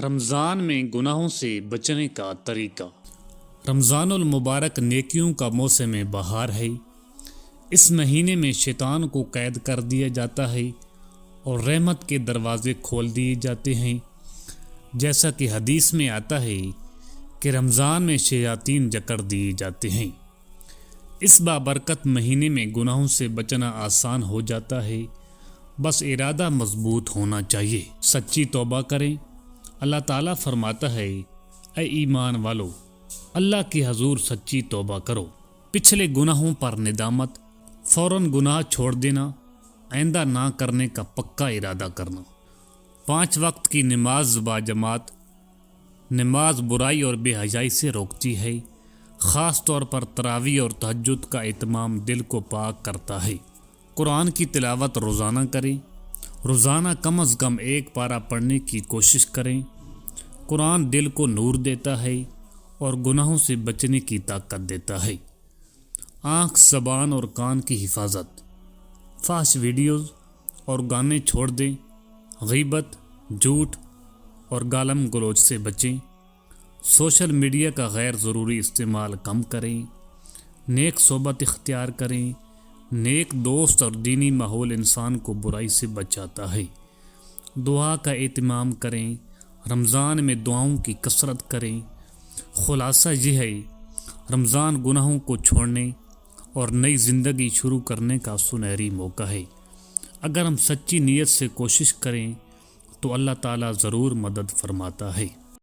رمضان میں گناہوں سے بچنے کا طریقہ۔ رمضان المبارک نیکیوں کا موسم بہار ہے۔ اس مہینے میں شیطان کو قید کر دیا جاتا ہے اور رحمت کے دروازے کھول دیے جاتے ہیں، جیسا کہ حدیث میں آتا ہے کہ رمضان میں شیاطین جکڑ دیے جاتے ہیں۔ اس بابرکت مہینے میں گناہوں سے بچنا آسان ہو جاتا ہے، بس ارادہ مضبوط ہونا چاہیے۔ سچی توبہ کریں۔ اللہ تعالیٰ فرماتا ہے، اے ایمان والو، اللہ کے حضور سچی توبہ کرو۔ پچھلے گناہوں پر ندامت، فوراً گناہ چھوڑ دینا، آئندہ نہ کرنے کا پکا ارادہ کرنا۔ 5 وقت کی نماز باجماعت۔ نماز برائی اور بے حیائی سے روکتی ہے، خاص طور پر تراویح اور تہجد کا اہتمام دل کو پاک کرتا ہے۔ قرآن کی تلاوت روزانہ کریں۔ روزانہ کم از کم 1 پارہ پڑھنے کی کوشش کریں۔ قرآن دل کو نور دیتا ہے اور گناہوں سے بچنے کی طاقت دیتا ہے۔ آنکھ، زبان اور کان کی حفاظت۔ فحش ویڈیوز اور گانے چھوڑ دیں۔ غیبت، جھوٹ اور گالم گلوچ سے بچیں۔ سوشل میڈیا کا غیر ضروری استعمال کم کریں۔ نیک صحبت اختیار کریں۔ نیک دوست اور دینی ماحول انسان کو برائی سے بچاتا ہے۔ دعا کا اہتمام کریں۔ رمضان میں دعاؤں کی کثرت کریں۔ خلاصہ یہ ہے، رمضان گناہوں کو چھوڑنے اور نئی زندگی شروع کرنے کا سنہری موقع ہے۔ اگر ہم سچی نیت سے کوشش کریں تو اللہ تعالیٰ ضرور مدد فرماتا ہے۔